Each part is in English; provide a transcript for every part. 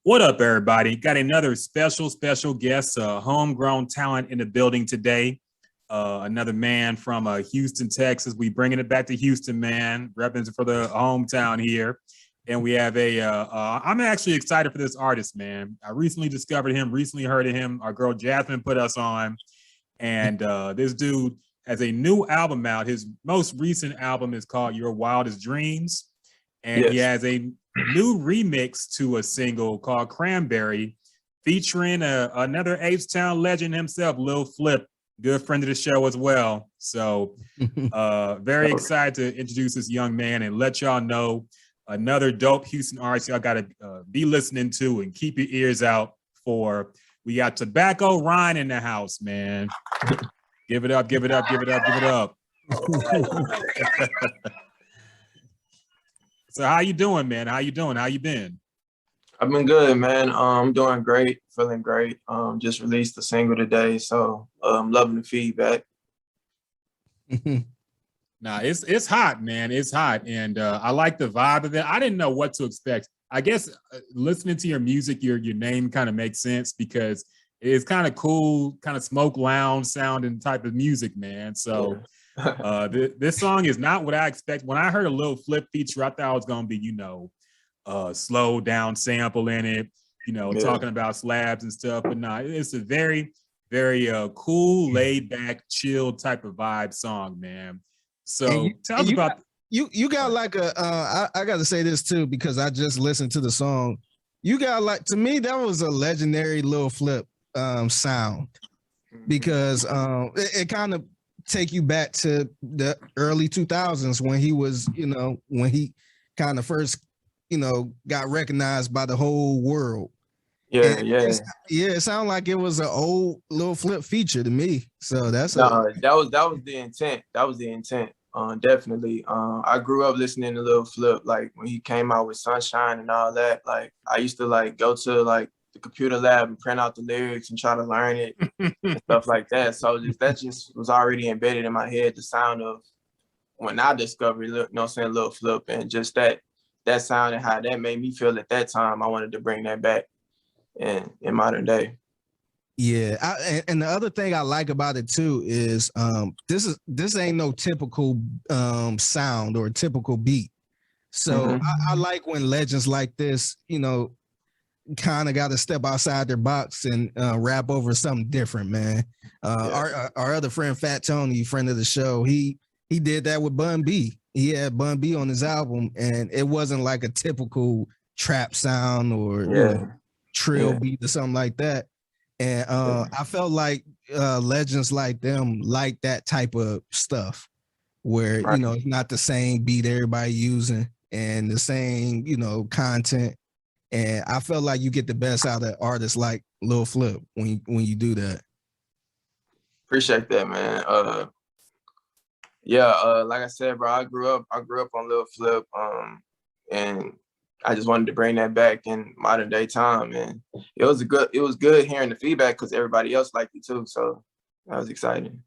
What up, everybody? Got another special guest, homegrown talent in the building today. Another man from Houston, Texas. We bringing it back to Houston, man, representing for the hometown here. And we have I'm actually excited for this artist, man. I recently discovered him, recently heard of him. Our girl Jasmine put us on. And this dude has a new album out. His most recent album is called Your Wildest Dreams. And he has a new remix to a single called Cranberry, featuring another H-Town legend himself, Lil Flip, good friend of the show as well. So very excited to introduce this young man and let y'all know another dope Houston artist y'all got to be listening to and keep your ears out for. We got Tobacco Ryan in the house, man. Give it up, give it up, give it up, give it up. So how you doing, man? How you doing? How you been? I've been good, man. I'm doing great, feeling great. Just released a single today, so I'm loving the feedback. Nah, it's hot, man. It's hot, and I like the vibe of it. I didn't know what to expect. I guess listening to your music, your name kind of makes sense because it's kind of cool, kind of smoke lounge sounding type of music, man. So. Yeah. This song is not what I expect. When I heard a Lil Flip feature, I thought it was gonna be, slow down sample in it, talking about slabs and stuff. But no, it's a very, very cool, laid back, chill type of vibe song, man. So tell us about you got like I got to say this too because I just listened to the song. You got like, to me that was a legendary Lil Flip sound because it kind of take you back to the early 2000s when he was, when he kind of first, got recognized by the whole world. Yeah. It sounded like it was an old Lil Flip feature to me. So that was the intent. That was the intent. Definitely. I grew up listening to Lil Flip, like when he came out with Sunshine and all that. Like I used to go to the computer lab and print out the lyrics and try to learn it and stuff like that. So that just was already embedded in my head, the sound of when I discovered, Lil Flip, and just that sound and how that made me feel at that time. I wanted to bring that back in modern day. Yeah, and the other thing I like about it too is this ain't no typical sound or typical beat. So I like when legends like this, kind of got to step outside their box and rap over something different, man. Our other friend Fat Tony, friend of the show, he did that with Bun B. He had Bun B on his album, and it wasn't like a typical trap sound or trill beat or something like that. And I felt like legends like them like that type of stuff, where it's not the same beat everybody using and the same content. And I felt like you get the best out of artists like Lil Flip when you do that. Appreciate that, man. Like I said, bro, I grew up on Lil Flip, and I just wanted to bring that back in modern day time, and it was good hearing the feedback because everybody else liked it too. So that was exciting.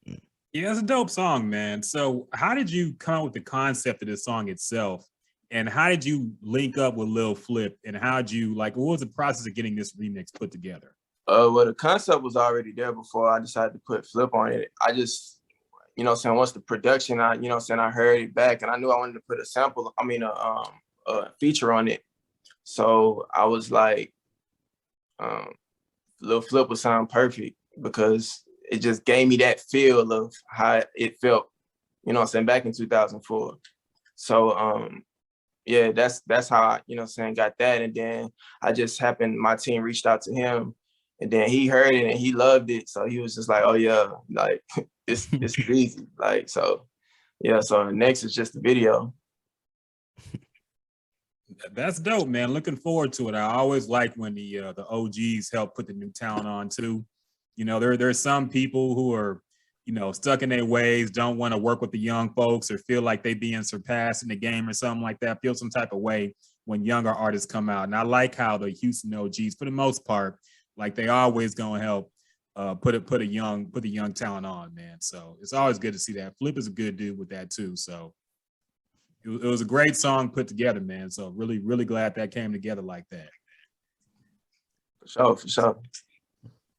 Yeah, it's a dope song, man. So how did you come up with the concept of this song itself? And how did you link up with Lil Flip? And how'd you what was the process of getting this remix put together? Well, the concept was already there before I decided to put Flip on it. I just, once the production, I heard it back and I knew I wanted to put a feature on it. So I was like, Lil Flip would sound perfect because it just gave me that feel of how it felt, back in 2004. So, that's how I, got that. And then my team reached out to him and then he heard it and he loved it. So he was just like, oh yeah, like it's easy. So next is just the video. That's dope, man. Looking forward to it. I always like when the OGs help put the new talent on too. There's some people who are, stuck in their ways, don't want to work with the young folks or feel like they being surpassed in the game or something like that, feel some type of way when younger artists come out. And I like how the Houston OGs, for the most part, like they always gonna help put the young talent on, man. So it's always good to see that. Flip is a good dude with that too. So it was a great song put together, man. So really, really glad that came together like that. For sure.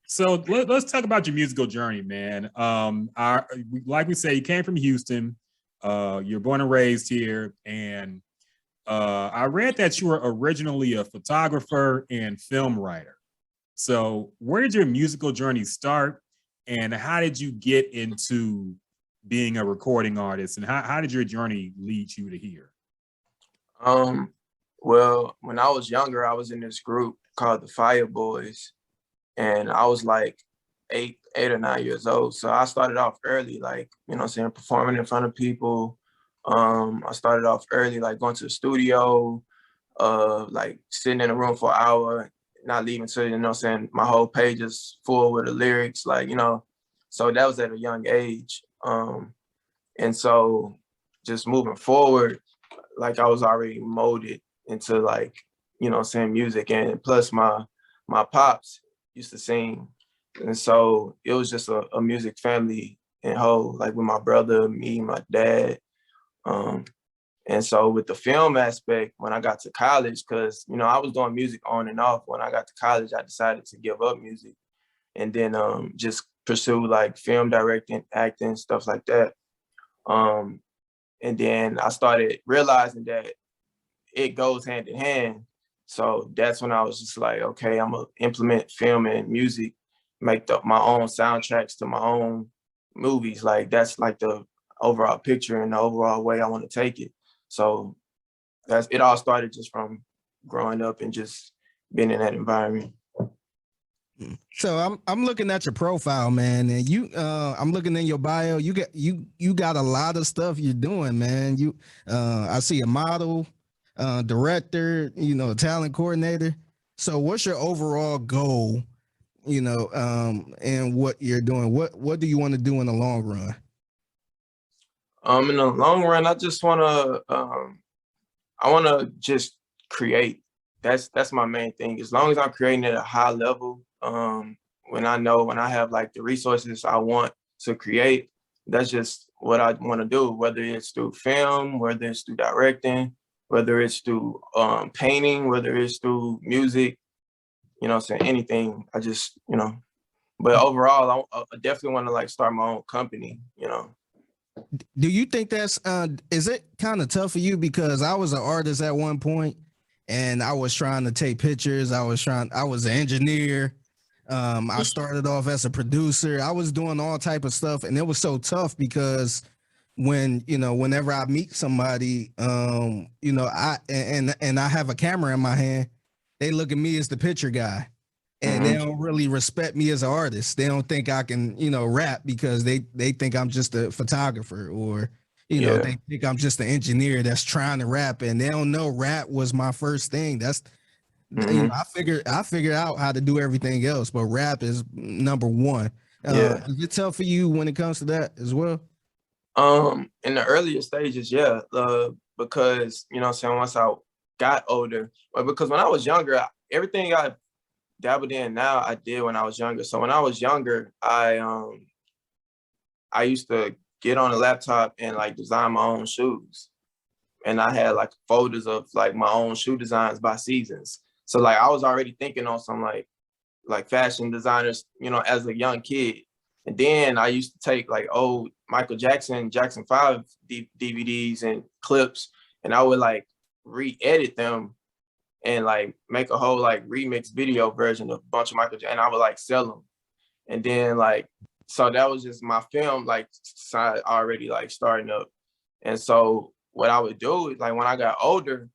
So let's talk about your musical journey, man. Like we say, you came from Houston. You're born and raised here, and I read that you were originally a photographer and film writer. So where did your musical journey start, and how did you get into being a recording artist, and how did your journey lead you to here? Well, when I was younger, I was in this group called the Fire Boys, and I was like 8 or 9 years old. So I started off early, like, you know what I'm saying, performing in front of people. I started off early, like going to the studio, like sitting in a room for an hour, not leaving till, you know what I'm saying, my whole page is full with the lyrics, like, you know, so that was at a young age. And so just moving forward, like I was already molded into, like, you know what I'm saying, music. And plus my pops used to sing. And so it was just a music family in whole, like with my brother, me, my dad. And so with the film aspect, when I got to college, because, you know, I was doing music on and off. When I got to college, I decided to give up music and then just pursue like film directing, acting, stuff like that. And then I started realizing that it goes hand in hand. So that's when I was just like, okay, I'm gonna implement film and music, make my own soundtracks to my own movies. Like that's like the overall picture and the overall way I want to take it. So that's it. All started just from growing up and just being in that environment. So I'm looking at your profile, man, and I'm looking in your bio. You got a lot of stuff you're doing, man. I see a model, director, you know, talent coordinator. So what's your overall goal, you know, and what you're doing? What do you want to do in the long run? In the long run, I just wanna I wanna just create. That's my main thing. As long as I'm creating at a high level, when I have like the resources I want to create, that's just what I want to do, whether it's through film, whether it's through directing, whether it's through painting, whether it's through music, you know what I'm saying, anything. I just, you know, but overall, I definitely want to like start my own company, you know. Do you think that's is it kind of tough for you? Because I was an artist at one point and I was trying to take pictures. I was an engineer. I started off as a producer. I was doing all type of stuff, and it was so tough because whenever I meet somebody, you know, I have a camera in my hand, they look at me as the picture guy. And they don't really respect me as an artist. They don't think I can, you know, rap because they think I'm just a photographer, or, you know, they think I'm just an engineer that's trying to rap, and they don't know rap was my first thing. That's, you know, I figured out how to do everything else, but rap is number one. Is it tough for you when it comes to that as well? In the earlier stages, yeah, because, you know what I'm saying, once I got older, but because when I was younger, everything I dabbled in now, I did when I was younger. So when I was younger, I used to get on a laptop and like design my own shoes. And I had like folders of like my own shoe designs by seasons. So like I was already thinking on some like fashion designers, you know, as a young kid. And then I used to take like old Michael Jackson 5 DVDs and clips, and I would like re-edit them and like make a whole like remix video version of a bunch of Michael Jackson, and I would like sell them. And then like, so that was just my film like side already like starting up. And so what I would do is like when I got older,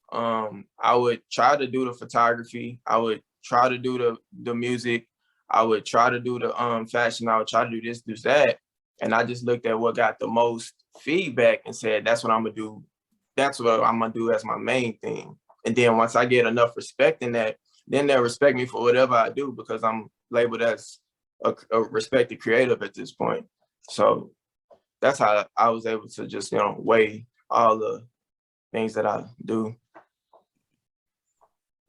I would try to do the photography, I would try to do the music, I would try to do the fashion, I would try to do this, do that. And I just looked at what got the most feedback and said, that's what I'm gonna do. That's what I'm gonna do as my main thing. And then once I get enough respect in that, then they'll respect me for whatever I do, because I'm labeled as a respected creative at this point. So that's how I was able to just, you know, weigh all the things that I do.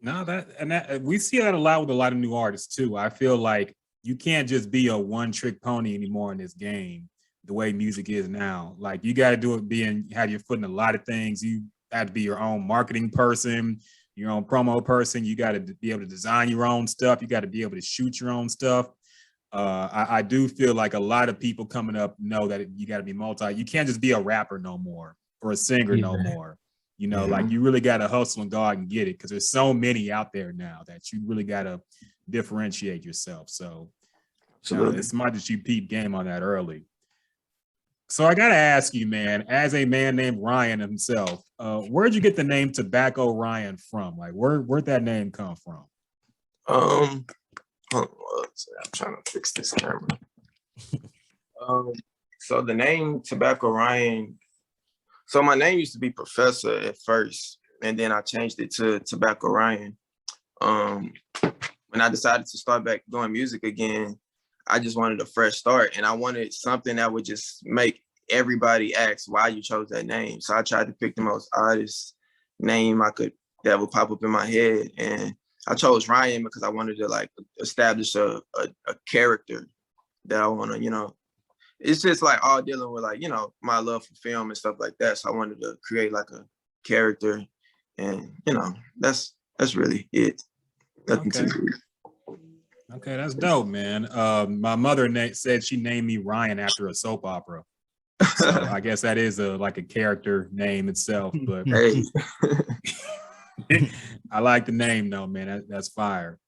No, that we see that a lot with a lot of new artists too. I feel like you can't just be a one-trick pony anymore in this game, the way music is now. Like you got to do it, have your foot in a lot of things. You have to be your own marketing person. your own promo person. You got to be able to design your own stuff. You got to be able to shoot your own stuff. I do feel like a lot of people coming up know that you got to be you can't just be a rapper no more or a singer no more. You know, like you really got to hustle and go out and get it because there's so many out there now that you really got to differentiate yourself. So it's smart that you peep game on that early. So I got to ask you, man, as a man named Ryan himself, where'd you get the name Tobacco Ryan from? Like, where'd that name come from? I'm trying to fix this camera. So the name Tobacco Ryan, so my name used to be Professor at first, and then I changed it to Tobacco Ryan. When I decided to start back doing music again, I just wanted a fresh start, and I wanted something that would just make everybody ask why you chose that name. So I tried to pick the most oddest name that would pop up in my head, and I chose Ryan because I wanted to like establish a character that I want to, you know, it's just like all dealing with like, you know, my love for film and stuff like that. So I wanted to create like a character, and you know, that's really it. Nothing too weird. Okay, that's dope, man. My mother said she named me Ryan after a soap opera. So I guess that is like a character name itself, but hey. I like the name though, man. That's fire.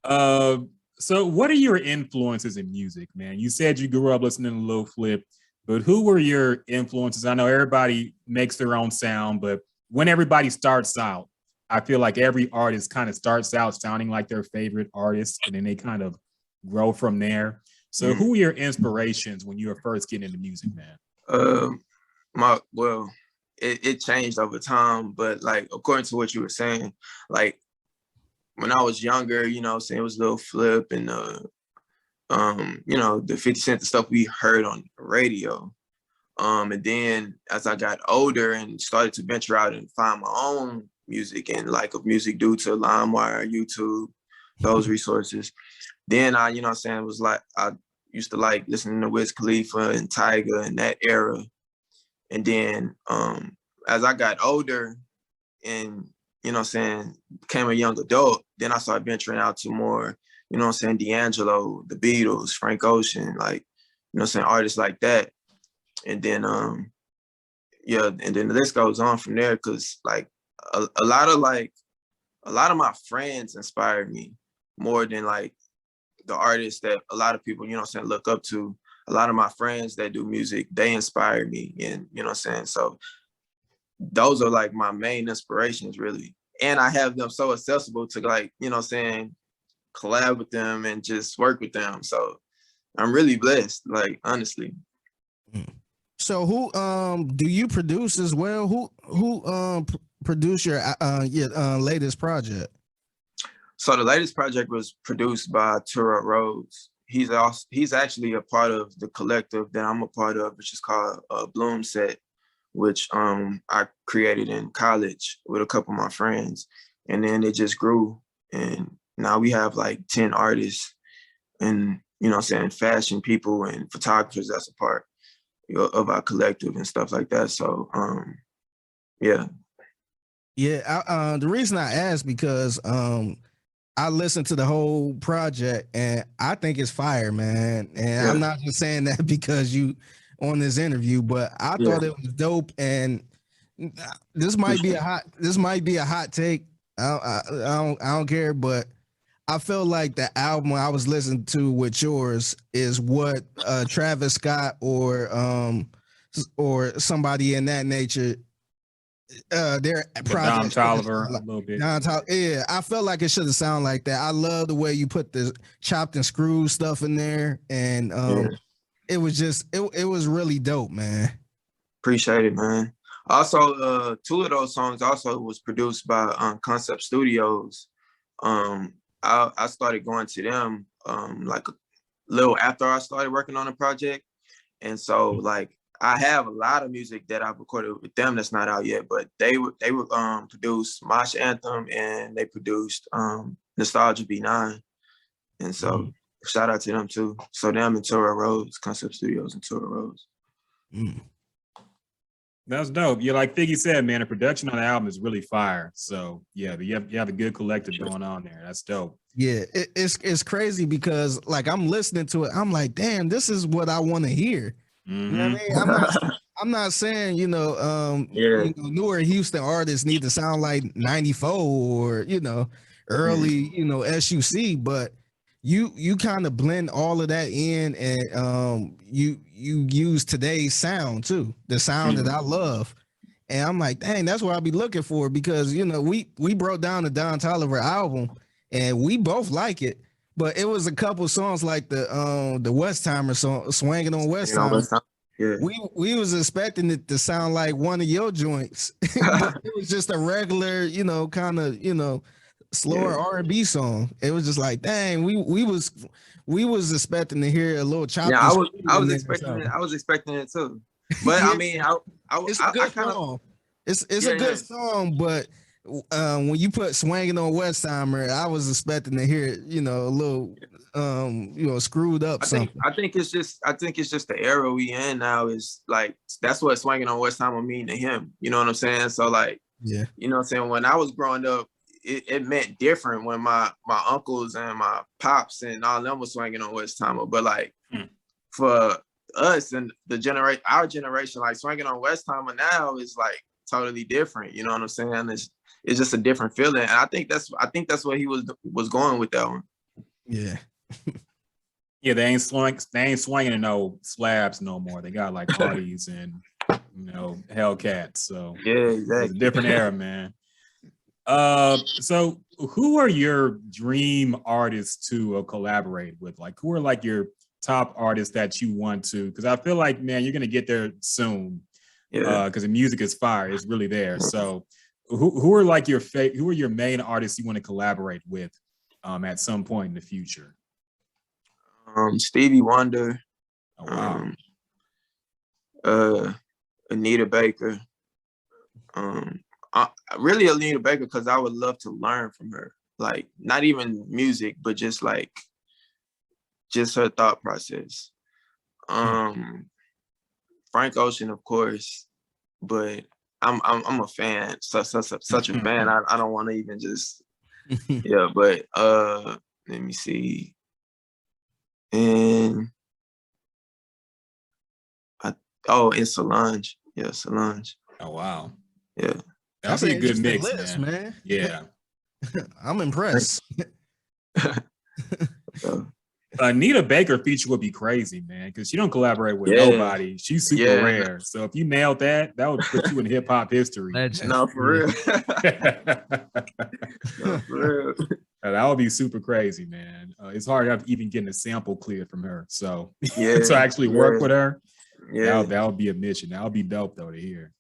So what are your influences in music, man? You said you grew up listening to Lil Flip, but who were your influences? I know everybody makes their own sound, but when everybody starts out, I feel like every artist kind of starts out sounding like their favorite artist, and then they kind of grow from there. So who were your inspirations when you were first getting into music, man? It changed over time, but like according to what you were saying, like when I was younger, you know, saying it was Lil Flip and you know, the 50 Cent, the stuff we heard on the radio. And then as I got older and started to venture out and find my own music and like of music due to LimeWire, YouTube, those resources, then I, you know what I'm saying, was like, I used to like listening to Wiz Khalifa and Tyga in that era. And then as I got older and, you know what I'm saying, became a young adult, then I started venturing out to more, you know what I'm saying, D'Angelo, the Beatles, Frank Ocean, like, you know what I'm saying, artists like that. And then, yeah, and then the list goes on from there because like a lot of my friends inspired me more than like the artists that a lot of people, you know what I'm saying, look up to. A lot of my friends that do music, they inspire me, and you know what I'm saying? So those are like my main inspirations really. And I have them so accessible to like, you know what I'm saying, collab with them and just work with them. So I'm really blessed, like honestly. So who do you produce as well? Who produced your latest project? So the latest project was produced by Tura Rhodes. He's actually a part of the collective that I'm a part of, which is called Bloom Set, which I created in college with a couple of my friends, and then it just grew, and now we have like 10 artists and, you know what I'm saying, fashion people and photographers that's a part of our collective and stuff like that. So yeah. The reason I asked because I listened to the whole project and I think it's fire, man. And I'm not just saying that because you on this interview, but I thought it was dope. And this might be a hot take. I don't care, but I feel like the album I was listening to with yours is what Travis Scott or somebody in that nature their project. Don Toliver, a little bit. Yeah, I felt like it should have sounded like that. I love the way you put the chopped and screwed stuff in there, and it was just it was really dope, man. Appreciate it, man. Also, 2 of those songs also was produced by Concept Studios. I started going to them like a little after I started working on the project, and so like I have a lot of music that I've recorded with them that's not out yet, but they produced Mosh Anthem and they produced Nostalgia B9. And so shout out to them too. So them and Tura Rhodes, Concept Studios and Tura Rhodes. That's dope. Yeah, like Figgy said, man, the production on the album is really fire. So yeah, but you have a good collective going on there. That's dope. Yeah, it's crazy because like I'm listening to it, I'm like, damn, this is what I want to hear. You know what I mean? I'm not saying, Yeah. newer Houston artists need to sound like 94 or, early, SUC, but you kind of blend all of that in, and you use today's sound too, the sound that I love. And I'm like, dang, that's what I'll be looking for, because we broke down the Don Toliver album and we both like it, but it was a couple songs like the Westheimer song, Swanging on Westheimer. Yeah. We was expecting it to sound like one of your joints, but it was just a regular, kind of, slower R&B song. It was just like, dang, we was expecting to hear a little choppy. Yeah, I was expecting it. I was expecting it too. But yeah. I mean, it's a good song. It's a good song, but when you put Swanging on Westheimer, I was expecting to hear it, a little screwed up something. I think it's just the era we in now is like, that's what Swanging on Westheimer mean to him. You know what I'm saying? So like, yeah, you know what I'm saying? When I was growing up, it meant different when my uncles and my pops and all them was swanging on Westheimer. But like for us and our generation, like swanging on Westheimer now is like totally different. You know what I'm saying? It's just a different feeling. And I think that's what he was going with that one. Yeah. Yeah, they ain't swinging in no slabs no more. They got like parties and Hellcats. So yeah, exactly. It's a different era, man. So who are your dream artists to collaborate with? Like, who are like your top artists that you want to? Because I feel like, man, you're gonna get there soon. Yeah. Because the music is fire. It's really there. So who are like who are your main artists you want to collaborate with at some point in the future? Stevie Wonder. Oh, wow. Anita Baker. Really Anita Baker, because I would love to learn from her. Like, not even music, but just like her thought process. Frank Ocean, of course, but I'm a fan, such a fan. I don't want to even just yeah, but let me see. And and Solange. Yeah, Solange. Oh wow. Yeah. That'd be a good mix, list, man. Yeah. I'm impressed. Anita Baker feature would be crazy, man, because she don't collaborate with nobody. She's super rare. So if you nailed that would put you in hip hop history. No, for real. No, for real. That would be super crazy, man. It's hard enough even getting a sample cleared from her. So to actually work with her, that would be a mission. That would be dope though to hear.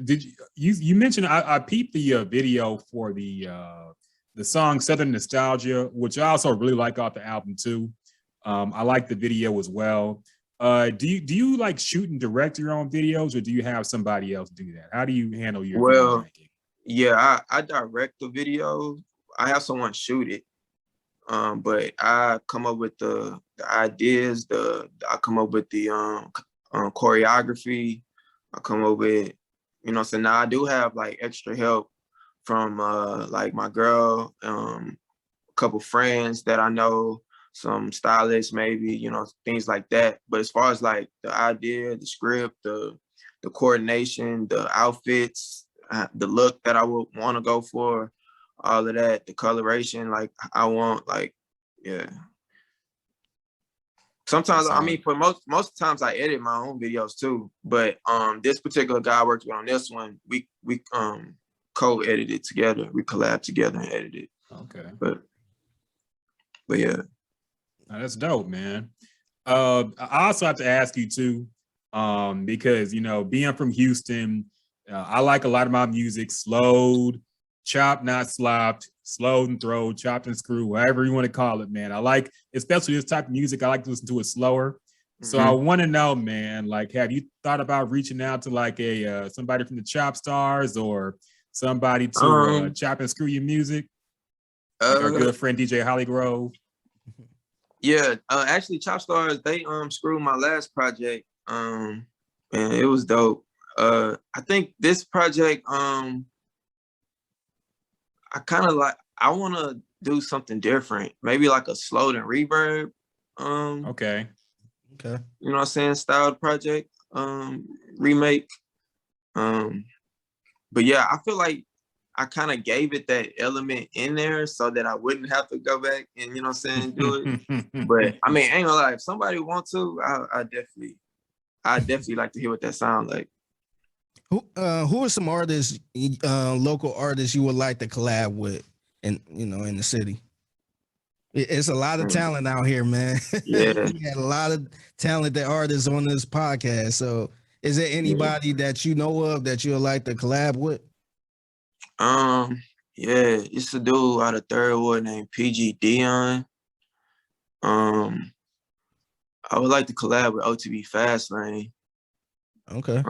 Did you mentioned I peeped the video for the song Southern Nostalgia, which I also really like off the album too. I like the video as well. Do you like shoot and direct your own videos, or do you have somebody else do that? How do you handle your video making? Yeah, I direct the video. I have someone shoot it. But I come up with the ideas, I come up with the choreography. I come up with, so now I do have like extra help from like my girl, a couple friends that I know, some stylists maybe, things like that. But as far as like the idea, the script, the coordination, the outfits, the look that I would want to go for, all of that, the coloration, like I want, like, yeah. Sometimes, I mean, for most times I edit my own videos too, but this particular guy I worked with on this one, we co-edited together, we collabed together and edited. Okay. But yeah. That's dope, man. I also have to ask you too, because being from Houston, I like a lot of my music slowed, chopped, not slopped, slowed and throwed, chopped and screwed, whatever you want to call it, man. I like, especially this type of music, I like to listen to it slower. So I want to know, man, like, have you thought about reaching out to like somebody from the Chop Stars or somebody to chop and screw your music? Like our good friend DJ Hollygrove. Yeah, actually Chop Stars, they screwed my last project. And it was dope. I think this project, I kind of like, I want to do something different, maybe like a slowed and reverb. Okay. You know what I'm saying? Styled project, remake. But yeah, I feel like I kind of gave it that element in there so that I wouldn't have to go back and, you know what I'm saying, do it. But I mean, ain't gonna lie, if somebody want to, I definitely like to hear what that sound like. Who are some artists, local artists you would like to collab with, in in the city? It's a lot of talent out here, man. Yeah. We had a lot of talented artists on this podcast. So, is there anybody that you know of that you'd like to collab with? Yeah, it's a dude out of Third Ward named PG Dion. I would like to collab with OTB Fastlane. Okay.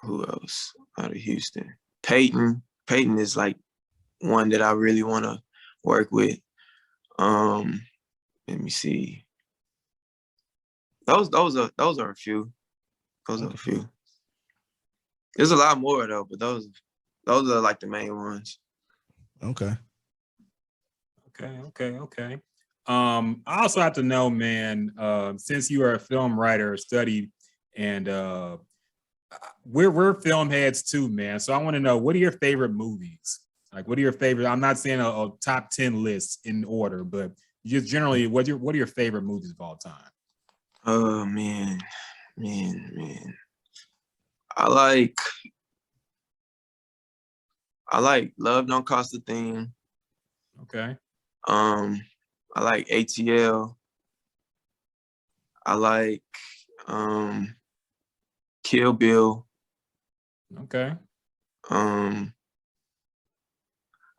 Who else out of Houston? Peyton. Peyton is like one that I really want to work with. Let me see. Those are a few. Those are a few. There's a lot more though, but those are like the main ones. Okay. I also have to know, man, since you are a film writer, studied, and we're film heads too, man. So I want to know, what are your favorite movies? Like, what are your favorite? I'm not saying a top 10 list in order, but just generally, what are your favorite movies of all time? Oh man. I like Love Don't Cost a Thing. Okay. I like ATL. I like Kill Bill. Okay.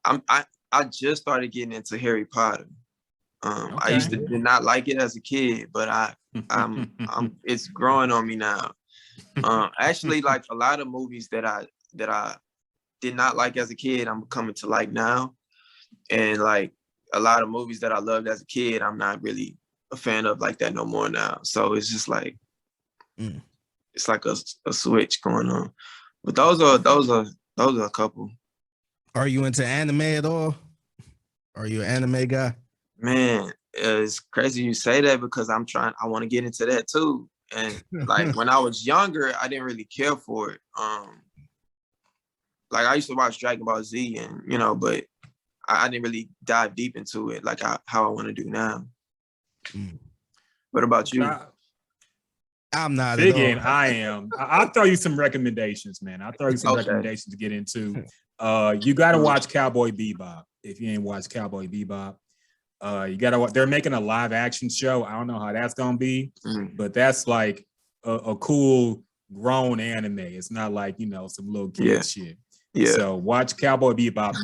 I just started getting into Harry Potter. I used to did not like it as a kid, but I'm it's growing on me now. Actually, like a lot of movies that I did not like as a kid, I'm coming to like now. And like a lot of movies that I loved as a kid, I'm not really a fan of like that no more now. So it's just like it's like a switch going on. But those are a couple. Are you into anime at all? Are you an anime guy? Man, it's crazy you say that because I want to get into that too. And like when I was younger, I didn't really care for it. Like I used to watch Dragon Ball Z and, but I didn't really dive deep into it like how I want to do now. What about you? I'm not big at all. in. I am. I'll throw you some recommendations, man. I'll throw you some recommendations to get into. You got to watch Cowboy Bebop if you ain't watched Cowboy Bebop. You gotta. They're making a live action show. I don't know how that's gonna be, but that's like a cool grown anime. It's not like some little kid shit. Yeah. So watch Cowboy Bebop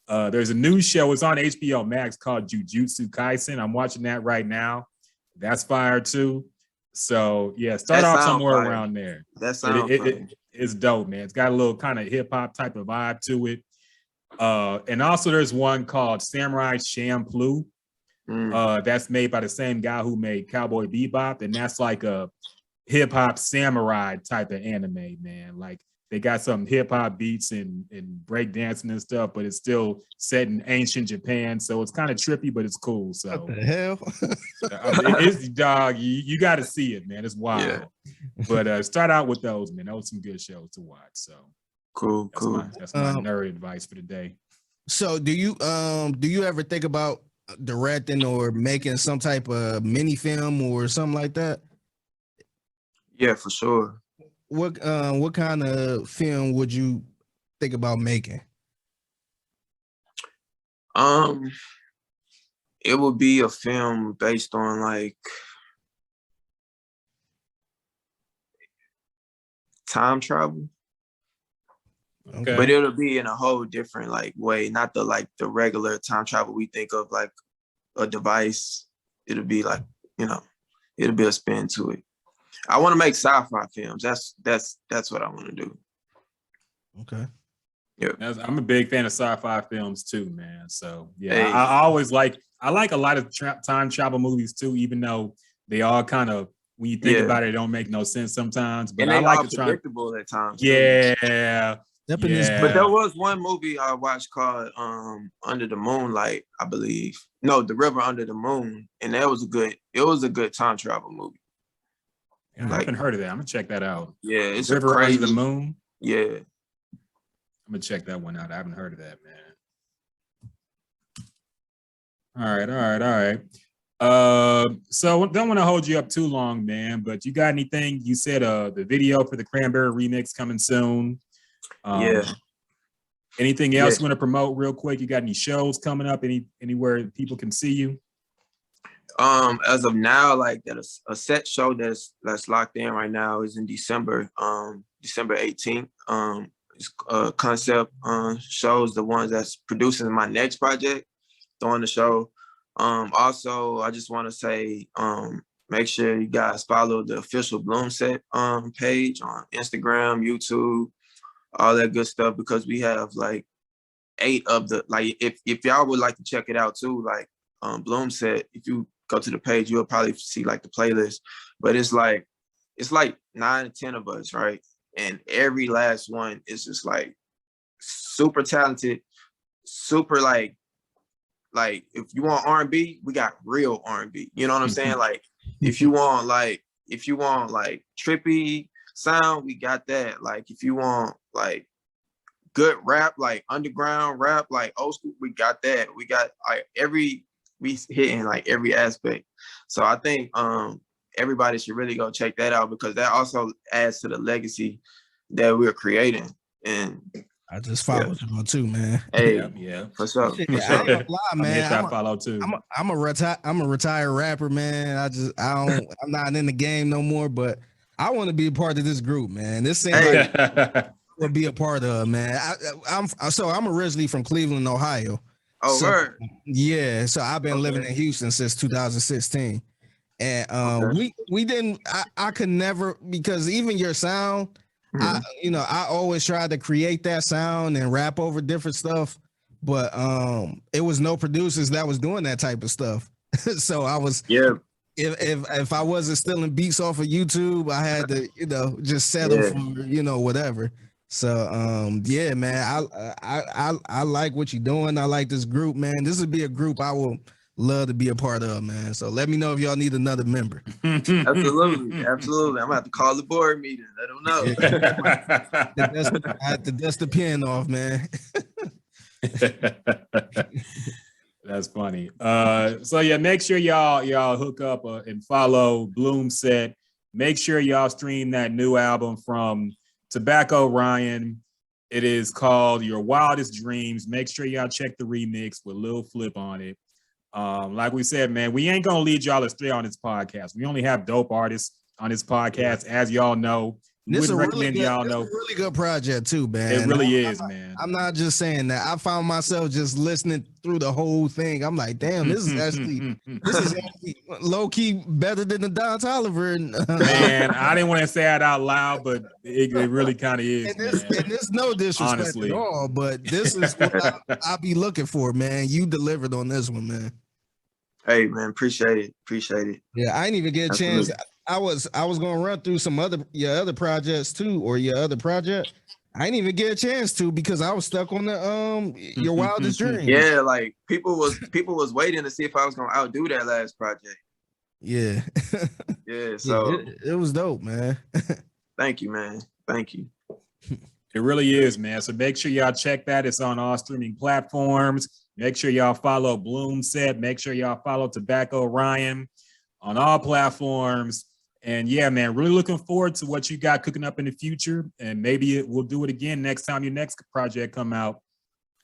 #1. There's a new show. It's on HBO Max called Jujutsu Kaisen. I'm watching that right now. That's fire too. So yeah, start off somewhere around there. That sounds it's dope, man. It's got a little kind of hip hop type of vibe to it. And also there's one called Samurai Champloo. That's made by the same guy who made Cowboy Bebop, and that's like a hip hop samurai type of anime, man. Like they got some hip hop beats and break dancing and stuff, but it's still set in ancient Japan, so it's kind of trippy, but it's cool. So what the hell? It's dog. You got to see it, man. It's wild. Yeah. But start out with those, man. Those are some good shows to watch. So cool. That's my nerd advice for the day. So do you ever think about directing or making some type of mini film or something like that? Yeah, for sure. What kind of film would you think about making? It would be a film based on like time travel. Okay. But it'll be in a whole different like way, not the regular time travel we think of like a device. It'll be like, it'll be a spin to it. I want to make sci-fi films. That's what I want to do. Okay. Yeah. I'm a big fan of sci-fi films too, man. So yeah, I always like a lot of time travel movies too, even though they all kind of when you think about it, it don't make no sense sometimes. But and I they like are to try. predictable at times. Yeah. Up in this But there was one movie I watched called Under the Moonlight, I believe. No, The River Under the Moon, and it was a good time travel movie. I haven't heard of that. I'm gonna check that out. Yeah, it's River a crazy. Under the Moon. Yeah, I'm gonna check that one out. I haven't heard of that, man. All right. So don't want to hold you up too long, man. But you got anything? You said the video for the Cranberry remix coming soon. yeah. Anything else you want to promote real quick? You got any shows coming up? Anywhere people can see you? As of now, like that a set show that's locked in right now is in December, December 18th. It's concept shows, the ones that's producing my next project, throwing the show. Also, I just want to say, make sure you guys follow the official Bloom Set page on Instagram, YouTube, all that good stuff, because we have like 8 of the, like, if y'all would like to check it out too, like Bloom Set, if you go to the page, you'll probably see like the playlist, but it's like 9 to 10 of us, right? And every last one is just like super talented, super like if you want R&B, we got real R&B. You know what I'm saying? Like if you want like trippy sound, we got that. Like if you want like good rap, like underground rap, like old school, we got that. We got like we hitting like every aspect. So I think everybody should really go check that out, because that also adds to the legacy that we're creating. And I just followed you on too, man. Hey, yeah, for sure. I ain't gonna lie, man. I'm follow too. I'm a retired rapper, man. I'm not in the game no more, but I want to be a part of this group, man. This seems like I would be a part of, man. I'm originally from Cleveland, Ohio. Oh, so, word. Yeah, so I've been living in Houston since 2016, and we didn't. I could never, because even your sound, I always tried to create that sound and rap over different stuff, but it was no producers that was doing that type of stuff. So I was If I wasn't stealing beats off of YouTube, I had to just settle for whatever. So yeah, man, I like what you're doing. I like this group, man. This would be a group I will love to be a part of, man. So let me know if y'all need another member. Absolutely. I'm gonna have to call the board meeting. I don't know. I had to dust the pen off, man. That's funny. So yeah, make sure y'all hook up and follow Bloom Set. Make sure y'all stream that new album from Tobacco Ryan. It is called Your Wildest Dreams. Make sure y'all check the remix with Lil Flip on it. Like we said, man, we ain't gonna lead y'all astray on this podcast. We only have dope artists on this podcast, as y'all know. This is a really good project too, man. It really is, man. I'm not just saying that. I found myself just listening through the whole thing. I'm like, damn, this is actually low key better than the Don Toliver. Man, I didn't want to say it out loud, but it really kind of is. And there's no disrespect at all, but this is what I'll be looking for, man. You delivered on this one, man. Hey, man, appreciate it. Yeah, I didn't even get a chance. I was gonna run through your other projects too, or your other project. I didn't even get a chance to, because I was stuck on the Your Wildest Dreams. Yeah, like people was waiting to see if I was gonna outdo that last project. Yeah. Yeah, so it was dope, man. Thank you, man. Thank you. It really is, man. So make sure y'all check that. It's on all streaming platforms. Make sure y'all follow Bloom Set. Make sure y'all follow Tobacco Ryan on all platforms. And yeah, man, really looking forward to what you got cooking up in the future. And maybe we'll do it again next time your next project come out.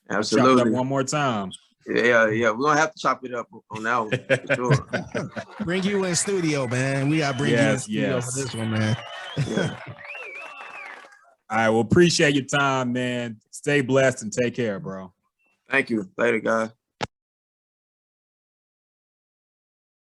Absolutely. Chop it up one more time. Yeah. We're gonna have to chop it up on that one, for sure. Bring you in studio, man. We gotta bring you in studio for this one, man. Yeah. All right, well, appreciate your time, man. Stay blessed and take care, bro. Thank you. Later, guys.